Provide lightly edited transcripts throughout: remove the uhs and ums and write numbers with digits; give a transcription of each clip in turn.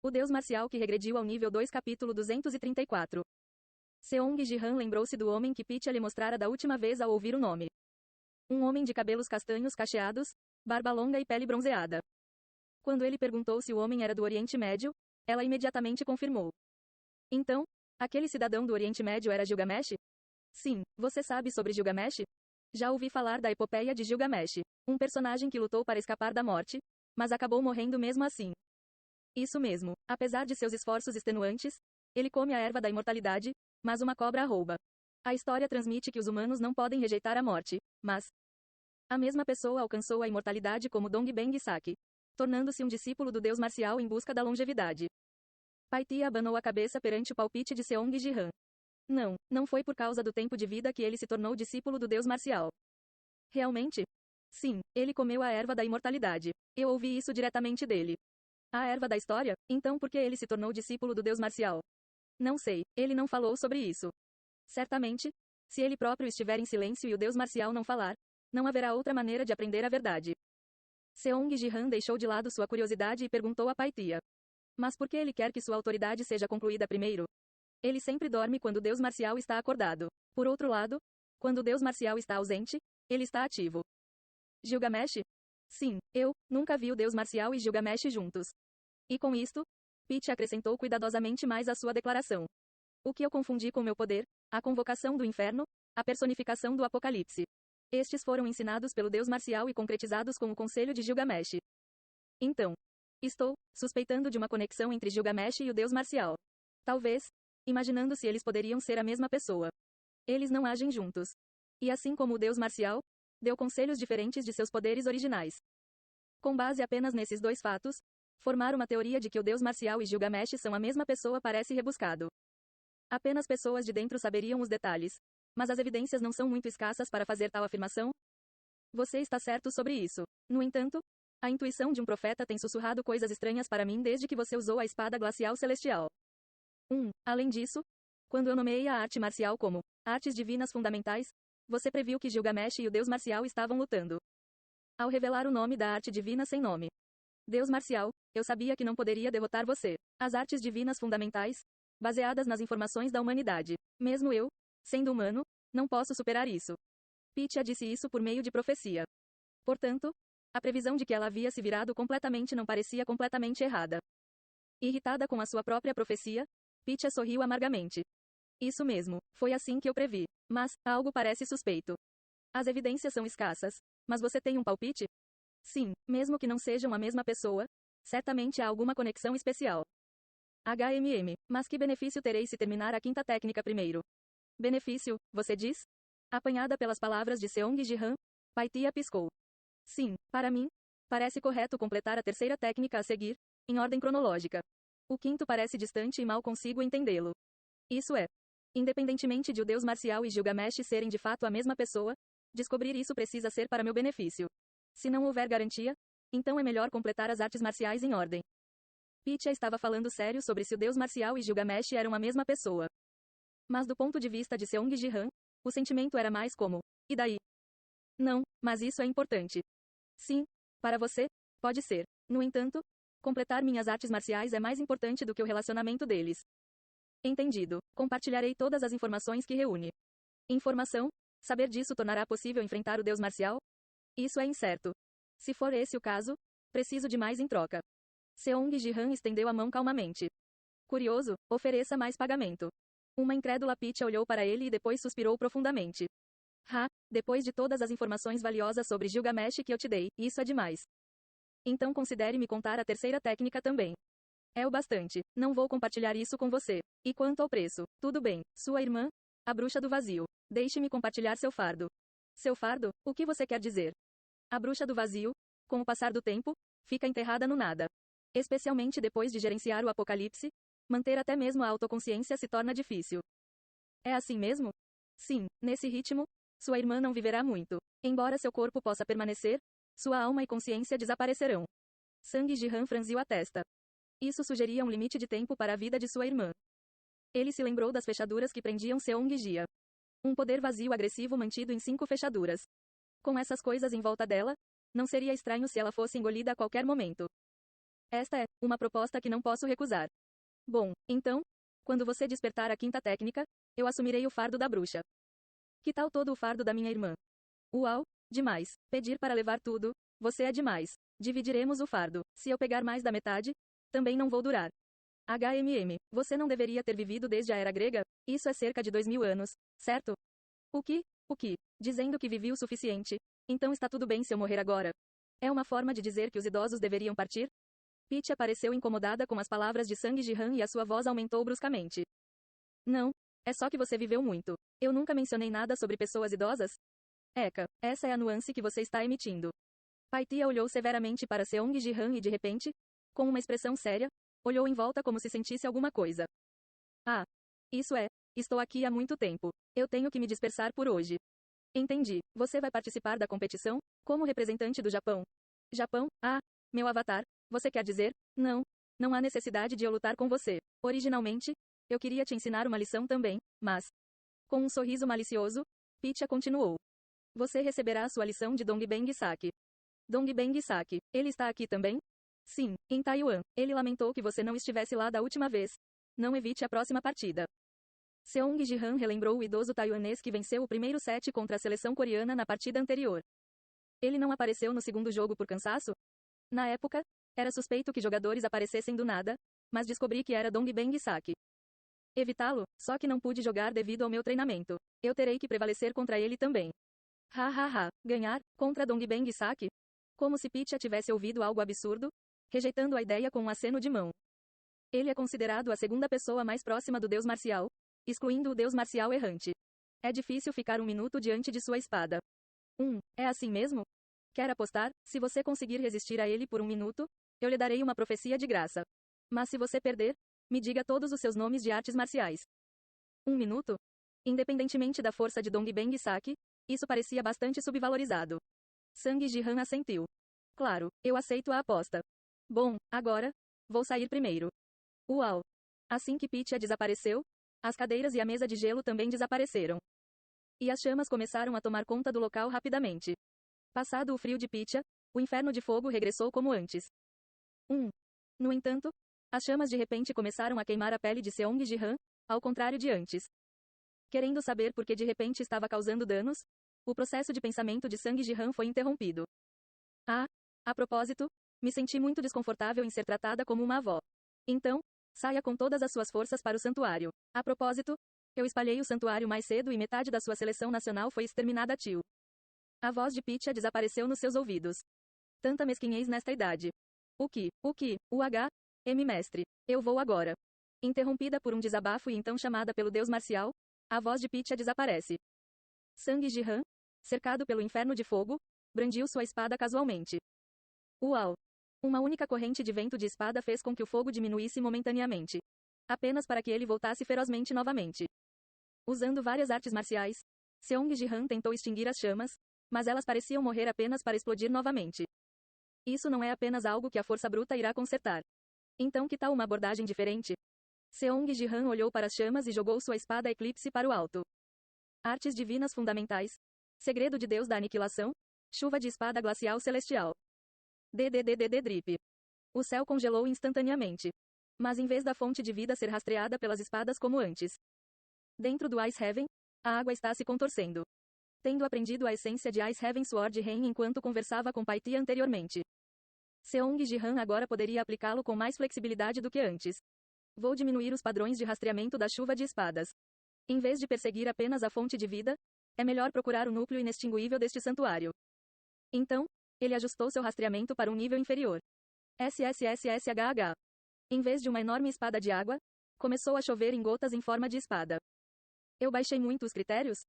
O Deus Marcial que regrediu ao nível 2 capítulo 234. Seong Ji-han lembrou-se do homem que Pitya lhe mostrara da última vez ao ouvir o nome. Um homem de cabelos castanhos cacheados, barba longa e pele bronzeada. Quando ele perguntou se o homem era do Oriente Médio, ela imediatamente confirmou. Então, aquele cidadão do Oriente Médio era Gilgamesh? Sim, você sabe sobre Gilgamesh? Já ouvi falar da epopeia de Gilgamesh, um personagem que lutou para escapar da morte, mas acabou morrendo mesmo assim. Isso mesmo, apesar de seus esforços extenuantes, ele come a erva da imortalidade, mas uma cobra a rouba. A história transmite que os humanos não podem rejeitar a morte, mas a mesma pessoa alcançou a imortalidade como Dongbeng Saki, tornando-se um discípulo do Deus Marcial em busca da longevidade. Paitya abanou a cabeça perante o palpite de Seong Ji-han. Não, não foi por causa do tempo de vida que ele se tornou discípulo do Deus Marcial. Realmente? Sim, ele comeu a erva da imortalidade. Eu ouvi isso diretamente dele. A erva da história? Então por que ele se tornou discípulo do Deus Marcial? Não sei, ele não falou sobre isso. Certamente, se ele próprio estiver em silêncio e o Deus Marcial não falar, não haverá outra maneira de aprender a verdade. Seong Ji-han deixou de lado sua curiosidade e perguntou a Paitya. Mas por que ele quer que sua autoridade seja concluída primeiro? Ele sempre dorme quando o Deus Marcial está acordado. Por outro lado, quando o Deus Marcial está ausente, ele está ativo. Gilgamesh? Sim, eu nunca vi o Deus Marcial e Gilgamesh juntos. E com isto, Pitya acrescentou cuidadosamente mais à sua declaração. O que eu confundi com meu poder, a convocação do inferno, a personificação do Apocalipse. Estes foram ensinados pelo Deus Marcial e concretizados com o conselho de Gilgamesh. Então, estou suspeitando de uma conexão entre Gilgamesh e o Deus Marcial. Talvez, imaginando se eles poderiam ser a mesma pessoa. Eles não agem juntos. E assim como o Deus Marcial, deu conselhos diferentes de seus poderes originais. Com base apenas nesses dois fatos, formar uma teoria de que o Deus Marcial e Gilgamesh são a mesma pessoa parece rebuscado. Apenas pessoas de dentro saberiam os detalhes. Mas as evidências não são muito escassas para fazer tal afirmação? Você está certo sobre isso. No entanto, a intuição de um profeta tem sussurrado coisas estranhas para mim desde que você usou a espada glacial celestial. Além disso, quando eu nomeei a arte marcial como artes divinas fundamentais, você previu que Gilgamesh e o Deus Marcial estavam lutando. Ao revelar o nome da arte divina sem nome, Deus Marcial, eu sabia que não poderia derrotar você. As artes divinas fundamentais, baseadas nas informações da humanidade. Mesmo eu, sendo humano, não posso superar isso. Pitya disse isso por meio de profecia. Portanto, a previsão de que ela havia se virado completamente não parecia completamente errada. Irritada com a sua própria profecia, Pitya sorriu amargamente. Isso mesmo, foi assim que eu previ. Mas, algo parece suspeito. As evidências são escassas. Mas você tem um palpite? Sim, mesmo que não sejam a mesma pessoa, certamente há alguma conexão especial. Mas que benefício terei se terminar a quinta técnica primeiro? Benefício, você diz? Apanhada pelas palavras de Seong Ji-han, Paitya piscou. Sim, para mim, parece correto completar a terceira técnica a seguir, em ordem cronológica. O quinto parece distante e mal consigo entendê-lo. Isso é, independentemente de o Deus Marcial e Gilgamesh serem de fato a mesma pessoa, descobrir isso precisa ser para meu benefício. Se não houver garantia, então é melhor completar as artes marciais em ordem. Pitya estava falando sério sobre se o Deus Marcial e Gilgamesh eram a mesma pessoa. Mas do ponto de vista de Seong Ji-han, o sentimento era mais como, e daí? Não, mas isso é importante. Sim, para você, pode ser. No entanto, completar minhas artes marciais é mais importante do que o relacionamento deles. Entendido. Compartilharei todas as informações que reúne. Informação? Saber disso tornará possível enfrentar o Deus Marcial? Isso é incerto. Se for esse o caso, preciso de mais em troca. Seong Ji-han estendeu a mão calmamente. Curioso, ofereça mais pagamento. Uma incrédula Pitya olhou para ele e depois suspirou profundamente. Depois de todas as informações valiosas sobre Gilgamesh que eu te dei, isso é demais. Então considere me contar a terceira técnica também. É o bastante. Não vou compartilhar isso com você. E quanto ao preço? Tudo bem. Sua irmã? A bruxa do vazio. Deixe-me compartilhar seu fardo. Seu fardo? O que você quer dizer? A bruxa do vazio, com o passar do tempo, fica enterrada no nada. Especialmente depois de gerenciar o apocalipse, manter até mesmo a autoconsciência se torna difícil. É assim mesmo? Sim, nesse ritmo, sua irmã não viverá muito. Embora seu corpo possa permanecer, sua alma e consciência desaparecerão. Sang Ji-han franziu a testa. Isso sugeria um limite de tempo para a vida de sua irmã. Ele se lembrou das fechaduras que prendiam Seong Ji-a. Um poder vazio agressivo mantido em 5 fechaduras. Com essas coisas em volta dela, não seria estranho se ela fosse engolida a qualquer momento. Esta é uma proposta que não posso recusar. Bom, então, quando você despertar a quinta técnica, eu assumirei o fardo da bruxa. Que tal todo o fardo da minha irmã? Uau, demais. Pedir para levar tudo, você é demais. Dividiremos o fardo. Se eu pegar mais da metade, também não vou durar. Você não deveria ter vivido desde a era grega? Isso é cerca de 2000 anos, certo? O que? O que? Dizendo que vivi o suficiente. Então está tudo bem se eu morrer agora. É uma forma de dizer que os idosos deveriam partir? Peach pareceu incomodada com as palavras de Sang Jihan e a sua voz aumentou bruscamente. Não, é só que você viveu muito. Eu nunca mencionei nada sobre pessoas idosas? Eka, essa é a nuance que você está emitindo. Pai Tia olhou severamente para Seong Jihan e de repente, com uma expressão séria, olhou em volta como se sentisse alguma coisa. Ah, isso é, estou aqui há muito tempo. Eu tenho que me dispersar por hoje. Entendi. Você vai participar da competição? Como representante do Japão? Japão? Ah, meu avatar. Você quer dizer? Não. Não há necessidade de eu lutar com você. Originalmente, eu queria te ensinar uma lição também, mas... Com um sorriso malicioso, Picha continuou. Você receberá sua lição de Dongbang Saki. Dongbang Saki. Ele está aqui também? Sim, em Taiwan. Ele lamentou que você não estivesse lá da última vez. Não evite a próxima partida. Seong Jihan relembrou o idoso taiwanês que venceu o primeiro set contra a seleção coreana na partida anterior. Ele não apareceu no segundo jogo por cansaço? Na época, era suspeito que jogadores aparecessem do nada, mas descobri que era Dongbang Saki. Evitá-lo, só que não pude jogar devido ao meu treinamento. Eu terei que prevalecer contra ele também. Ganhar, contra Dongbang Saki? Como se Picha tivesse ouvido algo absurdo, rejeitando a ideia com um aceno de mão. Ele é considerado a segunda pessoa mais próxima do deus marcial, excluindo o deus marcial errante. É difícil ficar um minuto diante de sua espada. É assim mesmo? Quer apostar? Se você conseguir resistir a ele por um minuto, eu lhe darei uma profecia de graça. Mas se você perder, me diga todos os seus nomes de artes marciais. 1 minuto? Independentemente da força de Dongbang Saki, isso parecia bastante subvalorizado. Sang Jihan assentiu. Claro, eu aceito a aposta. Bom, agora, vou sair primeiro. Uau! Assim que Picha desapareceu, as cadeiras e a mesa de gelo também desapareceram. E as chamas começaram a tomar conta do local rapidamente. Passado o frio de Picha, o inferno de fogo regressou como antes. No entanto, as chamas de repente começaram a queimar a pele de Seong Jihan, ao contrário de antes. Querendo saber por que de repente estava causando danos, o processo de pensamento de Sang Jihan foi interrompido. A propósito, me senti muito desconfortável em ser tratada como uma avó. Então, saia com todas as suas forças para o santuário. A propósito, eu espalhei o santuário mais cedo e metade da sua seleção nacional foi exterminada, tio. A voz de Picha desapareceu nos seus ouvidos. Tanta mesquinhez nesta idade. O que? Mestre. Eu vou agora. Interrompida por um desabafo e então chamada pelo deus marcial, a voz de Picha desaparece. Sang Jihan, cercado pelo inferno de fogo, brandiu sua espada casualmente. Uau! Uma única corrente de vento de espada fez com que o fogo diminuísse momentaneamente. Apenas para que ele voltasse ferozmente novamente. Usando várias artes marciais, Seong Jihan tentou extinguir as chamas, mas elas pareciam morrer apenas para explodir novamente. Isso não é apenas algo que a força bruta irá consertar. Então que tal uma abordagem diferente? Seong Jihan olhou para as chamas e jogou sua espada Eclipse para o alto. Artes divinas fundamentais. Segredo de Deus da aniquilação. Chuva de espada glacial celestial. Drip. O céu congelou instantaneamente. Mas em vez da fonte de vida ser rastreada pelas espadas como antes. Dentro do Ice Heaven, a água está se contorcendo. Tendo aprendido a essência de Ice Heaven Sword Rain enquanto conversava com Pai Tia anteriormente. Seong Jihan agora poderia aplicá-lo com mais flexibilidade do que antes. Vou diminuir os padrões de rastreamento da chuva de espadas. Em vez de perseguir apenas a fonte de vida, é melhor procurar o núcleo inextinguível deste santuário. Então, ele ajustou seu rastreamento para um nível inferior. SSSSHH. Em vez de uma enorme espada de água, começou a chover em gotas em forma de espada. Eu baixei muito os critérios?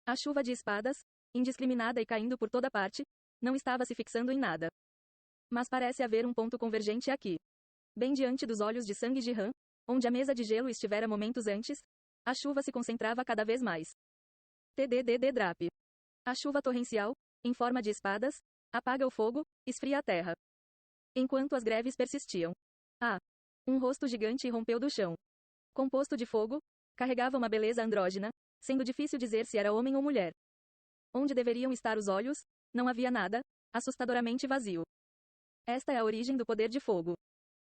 A chuva de espadas, indiscriminada e caindo por toda parte, não estava se fixando em nada. Mas parece haver um ponto convergente aqui. Bem diante dos olhos de Sang Jihan, onde a mesa de gelo estivera momentos antes, a chuva se concentrava cada vez mais. Drap. A chuva torrencial, em forma de espadas, apaga o fogo, esfria a terra. Enquanto as greves persistiam. Um rosto gigante irrompeu do chão. Composto de fogo, carregava uma beleza andrógina, sendo difícil dizer se era homem ou mulher. Onde deveriam estar os olhos, não havia nada, assustadoramente vazio. Esta é a origem do poder de fogo.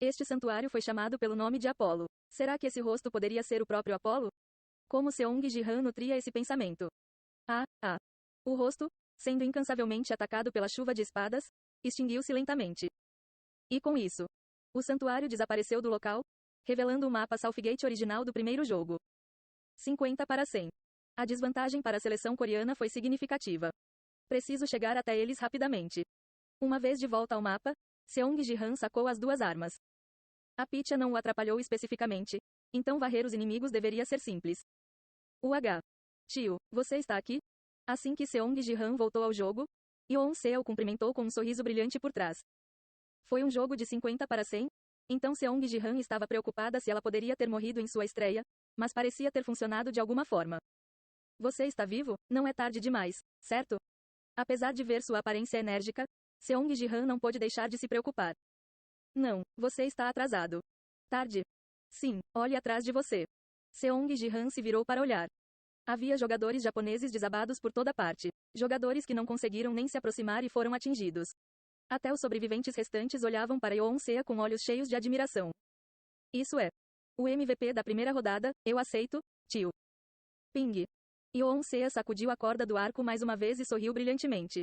Este santuário foi chamado pelo nome de Apolo. Será que esse rosto poderia ser o próprio Apolo? Como Seong Ji-han nutria esse pensamento? O rosto, sendo incansavelmente atacado pela chuva de espadas, extinguiu-se lentamente. E com isso, o santuário desapareceu do local, revelando o mapa Southgate original do primeiro jogo. 50-100. A desvantagem para a seleção coreana foi significativa. Preciso chegar até eles rapidamente. Uma vez de volta ao mapa, Seong Ji-han sacou as duas armas. A Pitya não o atrapalhou especificamente, então varrer os inimigos deveria ser simples. Tio, você está aqui? Assim que Seong Ji-han voltou ao jogo, Yeon-se o cumprimentou com um sorriso brilhante por trás. Foi um jogo de 50-100, então Seong Ji-han estava preocupada se ela poderia ter morrido em sua estreia, mas parecia ter funcionado de alguma forma. Você está vivo? Não é tarde demais, certo? Apesar de ver sua aparência enérgica, Seong Ji-han não pôde deixar de se preocupar. Não, você está atrasado. Tarde? Sim, olhe atrás de você. Seong Ji-han se virou para olhar. Havia jogadores japoneses desabados por toda parte. Jogadores que não conseguiram nem se aproximar e foram atingidos. Até os sobreviventes restantes olhavam para Yeon-se com olhos cheios de admiração. Isso é o MVP da primeira rodada, eu aceito, tio. Ping. Yeon-se sacudiu a corda do arco mais uma vez e sorriu brilhantemente.